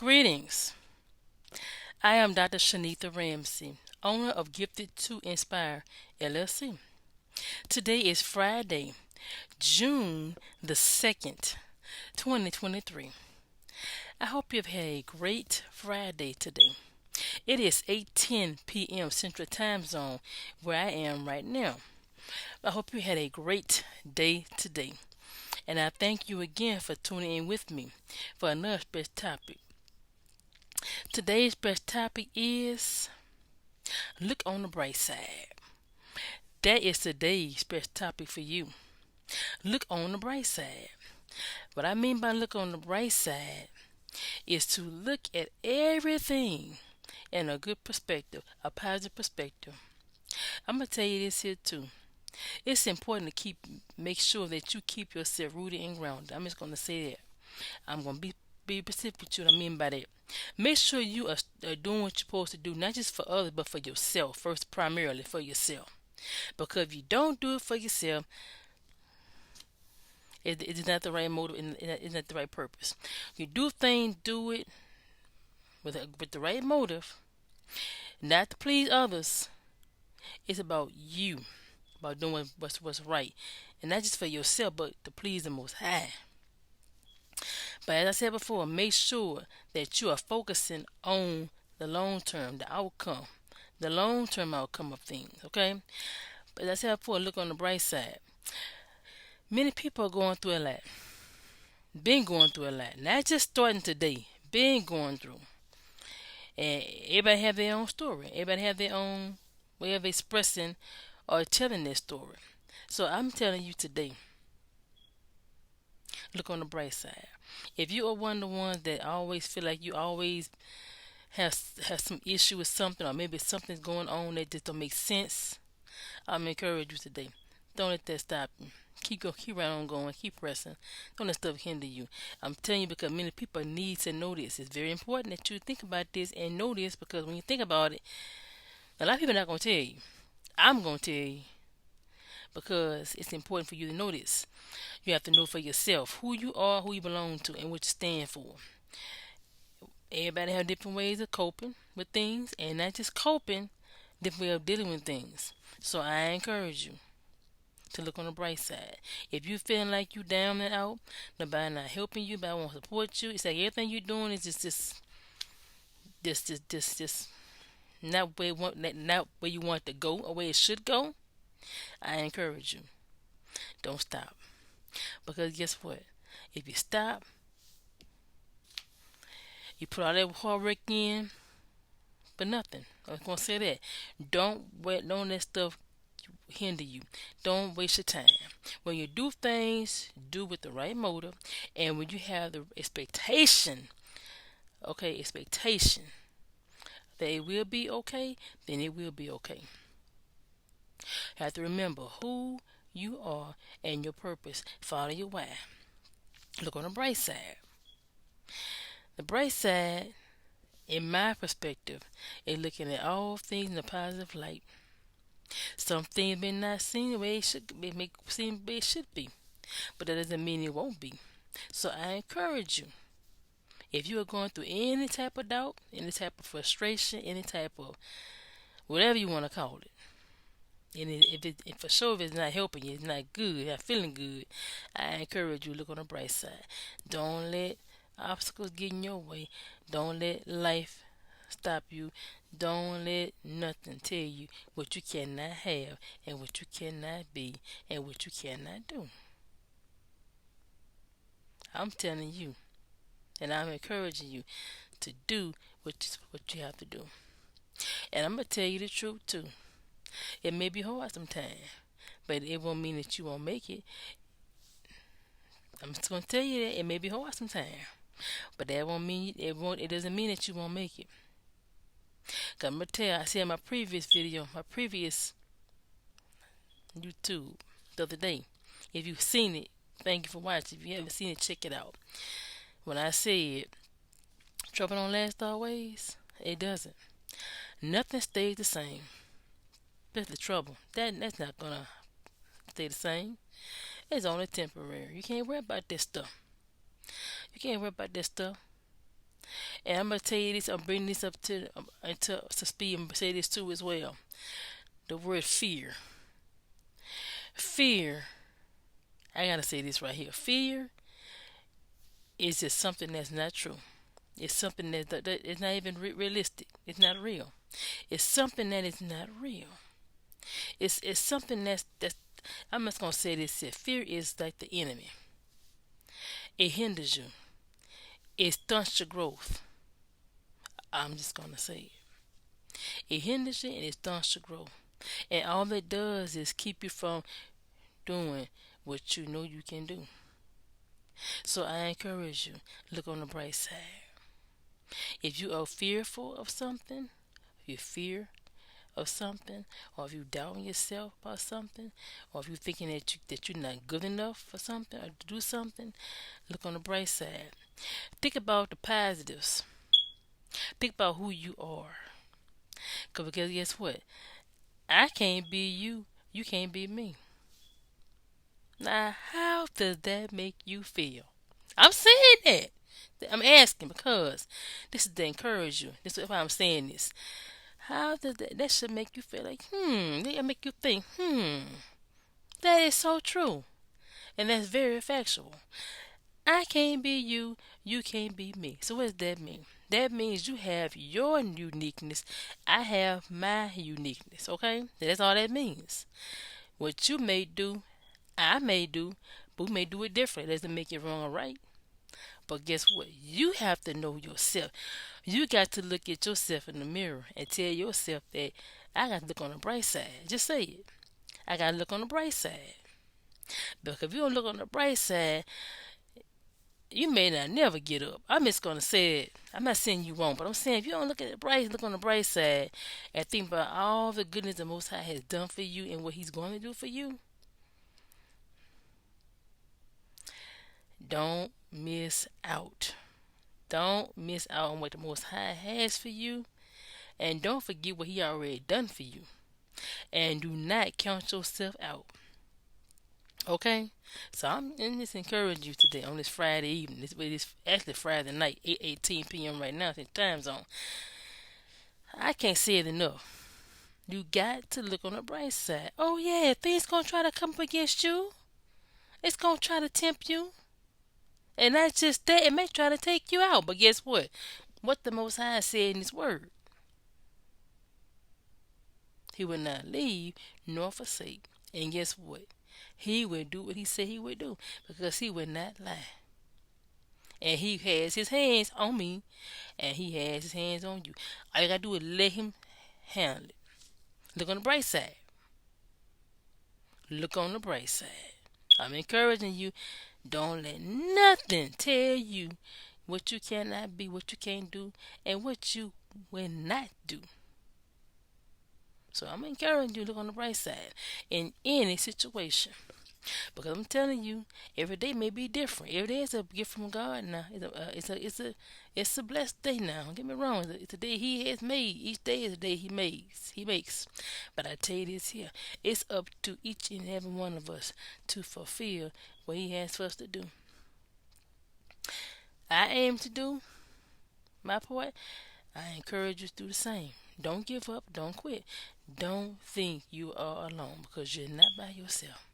Greetings. I am Dr. Shenetha Ramsey, owner of Gifted to Inspire LLC. Today is Friday, June the 2nd, 2023. I hope you've had a great Friday today. It is 8:10 p.m. Central Time Zone where I am right now. I hope you had a great day today. And I thank you again for tuning in with me for another special topic. Today's best topic is look on the bright side. That is today's best topic for you. Look on the bright side. What I mean by look on the bright side is to look at everything in a good perspective, a positive perspective. I'm gonna tell you this here too. It's important to make sure that you keep yourself rooted and grounded. I'm just gonna say that. I'm gonna be specific with you what I mean by that. Make sure you are doing what you're supposed to do, not just for others, but for yourself first, primarily for yourself. Because if you don't do it for yourself, it is not the right motive, and it's not the right purpose. You do things, do it with the right motive, not to please others. It's about you, about doing what's right, and not just for yourself, but to please the Most High. But as I said before, make sure that you are focusing on the long term, the long term outcome of things. Okay. But as I said before, look on the bright side. Many people are going through a lot. Been going through a lot. Not just starting today. Been going through. And everybody have their own story. Everybody have their own way of expressing or telling their story. So I'm telling you today, look on the bright side. If you are one of the ones that always feel like you always have some issue with something, or maybe something's going on that just don't make sense, I'm encourage you today. Don't let that stop you. Keep right on going, keep pressing. Don't let stuff hinder you. I'm telling you because many people need to know this. It's very important that you think about this and know this, because when you think about it, a lot of people are not gonna tell you. I'm gonna tell you because it's important for you to know this. You have to know for yourself who you are, who you belong to, and what you stand for. Everybody have different ways of coping with things, and not just coping, different way of dealing with things. So I encourage you to look on the bright side. If you feeling like you down and out, nobody not helping you, nobody won't support you, it's like everything you're doing is just not where you want to go or where it should go. I encourage you, don't stop, because guess what? If you stop, you put all that hard work in for nothing. I was gonna say that. Don't let stuff hinder you. Don't waste your time. When you do things, do with the right motive, and when you have the expectation, expectation that it will be okay, then it will be okay. You have to remember who you are and your purpose. Follow your why. Look on the bright side. The bright side, in my perspective, is looking at all things in a positive light. Some things may not seem the way it should be, may seem the way it should be, but that doesn't mean it won't be. So I encourage you, if you are going through any type of doubt, any type of frustration, any type of whatever you want to call it, and if for sure if it's not helping you, it's not good, you're not feeling good, I encourage you to look on the bright side. Don't let obstacles get in your way. Don't let life stop you. Don't let nothing tell you what you cannot have and what you cannot be and what you cannot do. I'm telling you, and I'm encouraging you to do what you have to do. And I'm gonna tell you the truth too. It may be hard sometimes, but it won't mean that you won't make it. I'm just gonna tell you that it may be hard sometimes, but that won't mean it won't. It doesn't mean that you won't make it. Cause I'm gonna tell you, I said in my previous video, my previous YouTube the other day. If you've seen it, thank you for watching. If you haven't seen it, check it out. When I said trouble don't last always, it doesn't. Nothing stays the same. Especially trouble. That's not gonna stay the same. It's only temporary. You can't worry about this stuff. You can't worry about this stuff. And I'm gonna tell you this. I'm bringing this up to speed and say this too as well. The word fear. Fear. I gotta say this right here. Fear is just something that's not true. It's something that is not even realistic. It's not real. It's something that is not real. It's something that's. I'm just gonna say this here. Fear is like the enemy. It hinders you. It stunts your growth. I'm just gonna say it. It hinders you and it stunts your growth. And all it does is keep you from doing what you know you can do. So I encourage you, look on the bright side. If you are fearful of something, if you fear of something, or if you doubting yourself about something, or if you're thinking that you're not good enough for something or to do something, look on the bright side. Think about the positives. Think about who you are. Because guess what? I can't be you. You can't be me. Now, how does that make you feel? I'm saying that. I'm asking because this is to encourage you. This is why I'm saying this. How does that should make you feel like, that make you think, that is so true. And that's very factual. I can't be you, you can't be me. So what does that mean? That means you have your uniqueness. I have my uniqueness, okay? That's all that means. What you may do, I may do, but we may do it different. It doesn't make it wrong or right. But guess what? You have to know yourself. You got to look at yourself in the mirror and tell yourself that I got to look on the bright side. Just say it. I got to look on the bright side. Because if you don't look on the bright side, you may not never get up. I'm just gonna say it. I'm not saying you won't, but I'm saying if you don't look on the bright side, and think about all the goodness the Most High has done for you and what He's going to do for you, don't miss out. Don't miss out on what the Most High has for you, and don't forget what He already done for you. And do not count yourself out. Okay, so I'm just encouraging you today on this Friday evening. This actually Friday night, 8:18 p.m. right now, in time zone. I can't say it enough. You got to look on the bright side. Oh yeah, things gonna try to come up against you. It's gonna try to tempt you, and not just that, it may try to take you out. But guess what? What the Most High said in His Word, He will not leave nor forsake. And guess what? He will do what He said He would do because He will not lie. And He has His hands on me, and He has His hands on you. All you gotta do is let Him handle it. Look on the bright side. Look on the bright side. I'm encouraging you. Don't let nothing tell you what you cannot be, what you can't do, and what you will not do. So I'm encouraging you to look on the bright side in any situation. Because I'm telling you, every day may be different. Every day is a gift from God now. It's a blessed day now. Don't get me wrong. It's a day He has made. Each day is a day He makes. He makes. But I tell you this here, it's up to each and every one of us to fulfill what He has for us to do. I aim to do my part. I encourage you to do the same. Don't give up. Don't quit. Don't think you are alone because you're not by yourself.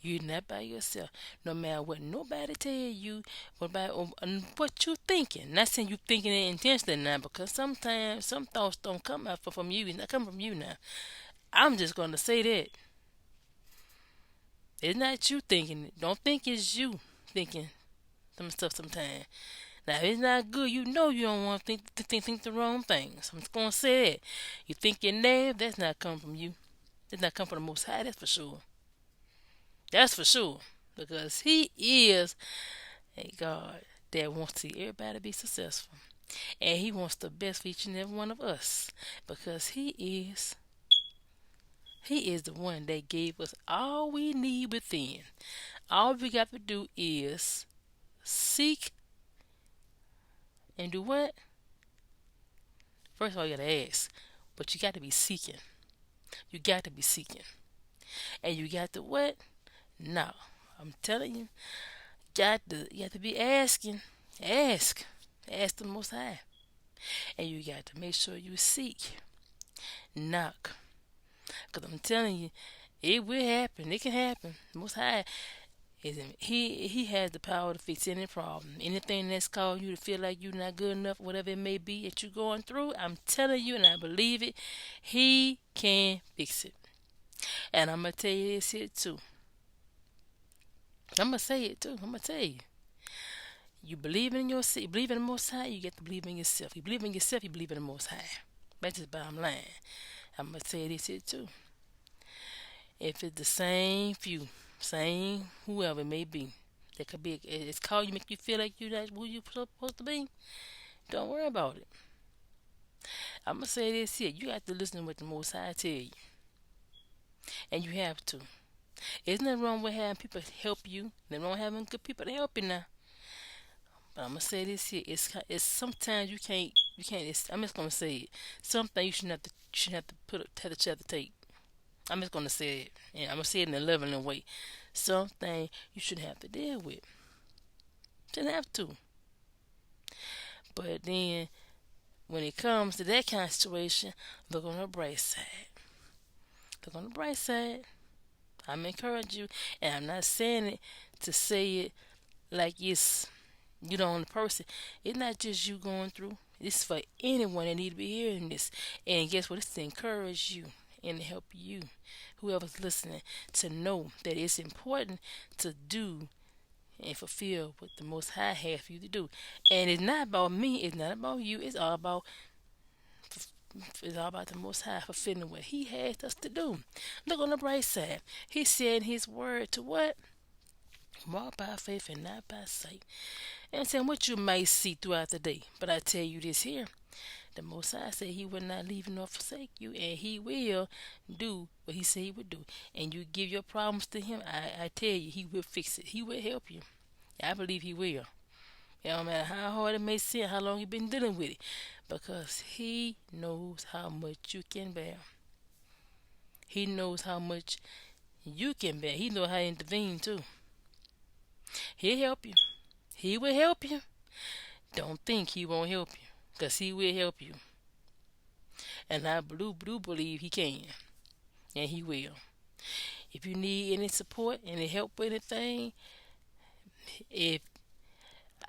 You're not by yourself. No matter what nobody tell you, what you thinking. Not saying you thinking it intentionally now, because sometimes some thoughts don't come out from you. It's not come from you now. I'm just gonna say that it's not you thinking it. Don't think it's you thinking some stuff sometimes. Now, if it's not good, you know you don't want to think the wrong things. I'm just gonna say that. You think you're negative, that's not coming from you. That's not coming from the Most High. That's for sure. That's for sure. Because He is a God that wants to see everybody be successful. And He wants the best for each and every one of us. Because He is the one that gave us all we need within. All we got to do is seek and do what? First of all, you got to ask. But you got to be seeking. You got to be seeking. And you got to what? No. I'm telling you. You got to be asking. Ask. Ask the Most High. And you got to make sure you seek, knock. Because I'm telling you, it will happen. It can happen. Most High he has the power to fix any problem. Anything that's caused you to feel like you're not good enough, whatever it may be that you're going through, I'm telling you and I believe it, he can fix it. And I'm gonna tell you this here too. I'm gonna say it too. I'm gonna tell you. You believe in yourself, you believe in the Most High, you get to believe in yourself. You believe in yourself, you believe in the Most High. That's just bottom line. I'm gonna say this here too. If it's the same few, same whoever it may be, that could be it's called you, make you feel like you're not who you're supposed to be. Don't worry about it. I'm gonna say this here: you have to listen to what the Most High tell you, and you have to. There's nothing wrong with having people help you. Nothing wrong with having good people to help you now. But I'm gonna say this here: it's sometimes you can't. I'm just gonna say it. Something you shouldn't have to have to take. I'm just gonna say it, and I'm gonna say it in a loving way. Something you shouldn't have to deal with. Shouldn't have to. But then when it comes to that kind of situation, look on the bright side. Look on the bright side. I'm encouraging you, and I'm not saying it to say it like it's you the only person. It's not just you going through. It's for anyone that need to be hearing this. And guess what? It's to encourage you and to help you, whoever's listening, to know that it's important to do and fulfill what the Most High has for you to do. And it's not about me. It's not about you. It's all about the Most High fulfilling what He has us to do. Look on the bright side. He said in His word to what? Walk by faith and not by sight. And saying what you might see throughout the day. But I tell you this here. The Most High said He will not leave nor forsake you, and He will do what He said He would do. And you give your problems to Him, I tell you, He will fix it. He will help you. I believe He will. It don't matter how hard it may seem, how long you've been dealing with it, because He knows how much you can bear. He knows how much you can bear. He knows how to intervene too. He'll help you. He will help you. Don't think He won't help you, because He will help you. And I do believe He can, and He will. If you need any support, any help with anything, if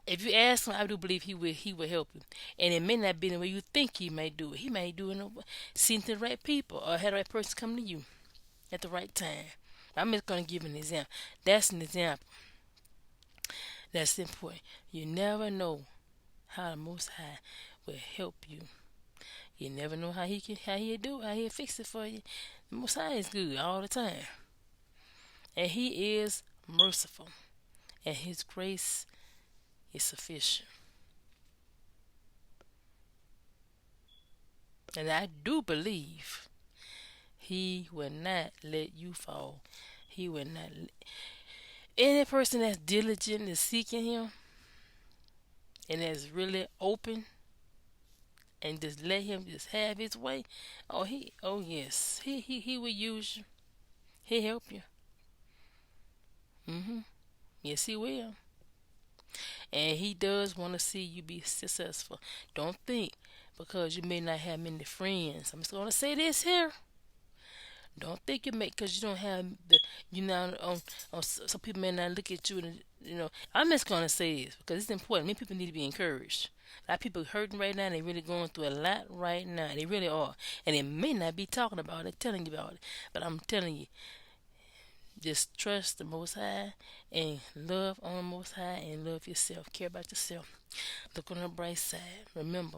if you ask Him, I do believe He will help you. And it may not be the way you think He may do it. He may do it seeing to the right people or have the right person come to you at the right time. I'm just gonna give an example. That's an example. That's important. You never know how the Most High will help you. You never know how He'll fix it for you. The Most High is good all the time. And He is merciful. And His grace is sufficient. And I do believe He will not let you fall. He will not. Any person that's diligent in seeking Him and that's really open and just let Him just have His way. Oh yes, he will use you. He'll help you. Yes, He will. And He does want to see you be successful. Don't think because you may not have many friends. I'm just gonna say this here. Don't think you make because you don't have you know some people may not look at you and I'm just gonna say this because it's important. Many people need to be encouraged. A lot of people hurting right now. They really going through a lot right now. They really are, and they may not be talking about it, telling you about it. But I'm telling you, just trust the Most High and love on the Most High and love yourself. Care about yourself. Look on the bright side. Remember,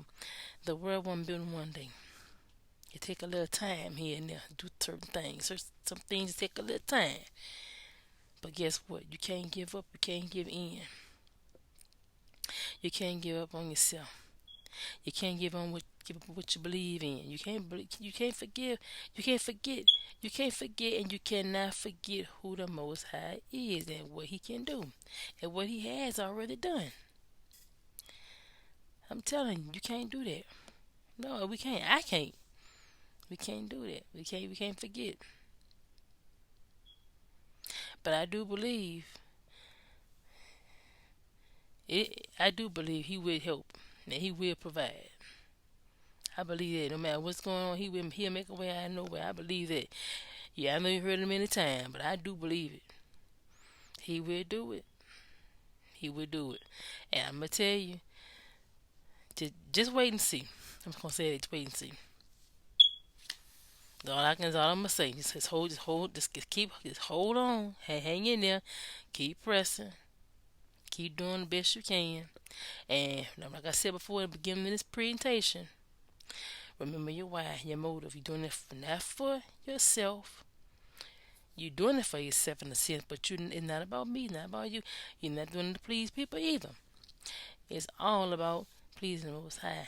the world won't build in one day. It take a little time here and there to do certain things. Some things take a little time. But guess what? You can't give up. You can't give in. You can't give up on yourself. You can't give up what you believe in. You can't forgive. You can't forget. You can't forget and you cannot forget who the Most High is and what He can do and what He has already done. I'm telling you, you can't do that. No, we can't. I can't. We can't do that. We can't forget. But I do believe He will help. and He will provide. I believe that no matter what's going on, He'll make a way out of nowhere. I believe that. Yeah, I know you heard it many times, but I do believe it. He will do it. He will do it. And I'm gonna tell you, just wait and see. I'm just gonna say it. Just wait and see. That's all I'm gonna say. Just hold on. Hang in there. Keep pressing. Keep doing the best you can. And like I said before in the beginning of this presentation, remember your why, your motive. You're doing it not for yourself. You're doing it for yourself in a sense, but it's not about me, not about you. You're not doing it to please people either. It's all about pleasing the Most High,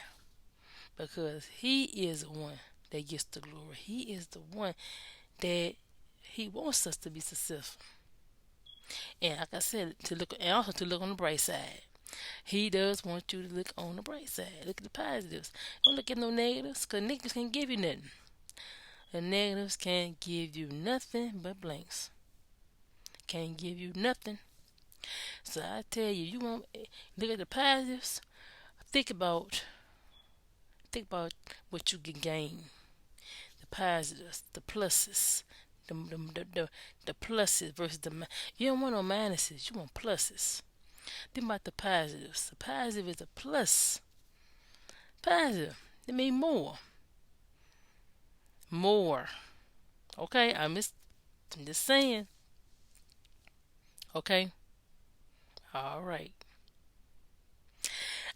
because He is the one that gets the glory. He is the one that He wants us to be successful. And like I said, to look on the bright side. He does want you to look on the bright side. Look at the positives. Don't look at no negatives, because negatives can't give you nothing. The negatives can't give you nothing but blanks. Can't give you nothing. So I tell you, you want look at the positives. Think about think about what you can gain. The positives, the pluses, the pluses versus you don't want no minuses. You want pluses. Think about the positives. The positive is a plus. Positive. It means more. More. Okay? I'm just saying. Okay? Alright.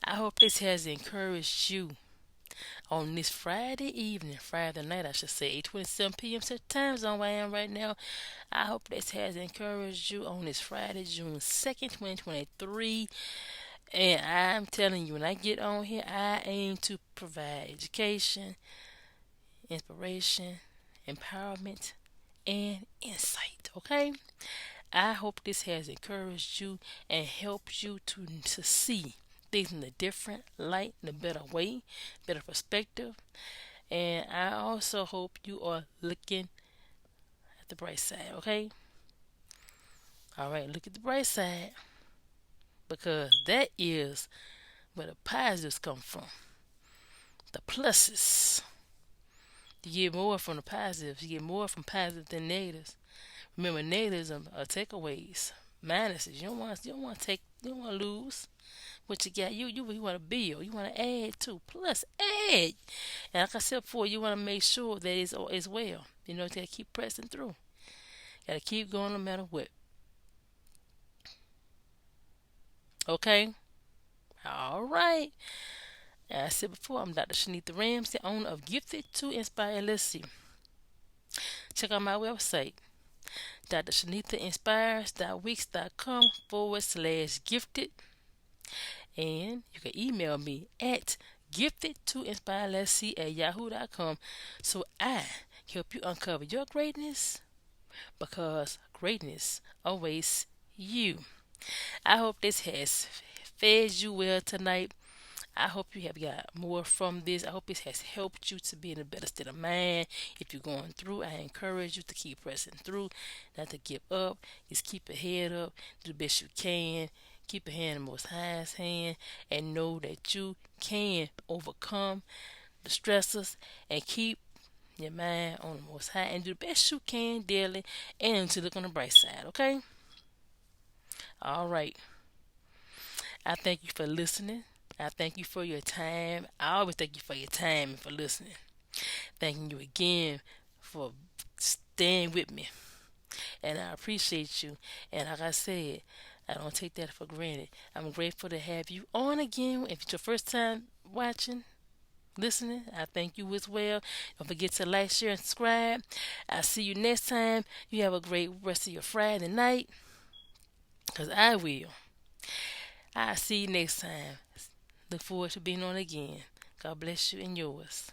I hope this has encouraged you on this Friday night, I should say, 8:27 p.m. Central Time Zone where I am right now. I hope this has encouraged you on this Friday, June 2nd, 2023. And I'm telling you, when I get on here, I aim to provide education, inspiration, empowerment, and insight. Okay? I hope this has encouraged you and helped you to see things in a different light, in a better way, better perspective. And I also hope you are looking at the bright side, okay? All right, look at the bright side, because that is where the positives come from. The pluses. You get more from the positives. You get more from positive than negatives. Remember, negatives are takeaways, minuses. You don't want to take. You don't want to lose what you got. You want to build. You want to add to. Plus, add. And like I said before, you want to make sure that it's well. You know, you got to keep pressing through. Got to keep going no matter what. Okay? All right. As I said before, I'm Dr. Shenetha Ramsey, owner of Gifted to Inspire. Let's see. Check out my website, drshenethainspires.wix.com/gifted. And you can email me at giftedtoinspire@yahoo.com, so I help you uncover your greatness, because greatness awaits you. I hope this has fed you well tonight. I hope you have got more from this. I hope this has helped you to be in a better state of mind. If you're going through, I encourage you to keep pressing through, not to give up. Just keep your head up, do the best you can. Keep your hand in the Most High's hand, and know that you can overcome the stressors, and keep your mind on the Most High, and do the best you can daily, and to look on the bright side. Okay? All right. I thank you for listening. I thank you for your time. I always thank you for your time and for listening. Thanking you again for staying with me. And I appreciate you. And like I said, I don't take that for granted. I'm grateful to have you on again. If it's your first time watching, listening, I thank you as well. Don't forget to like, share, and subscribe. I'll see you next time. You have a great rest of your Friday night, because I will. I'll see you next time. Look forward to being on again. God bless you and yours.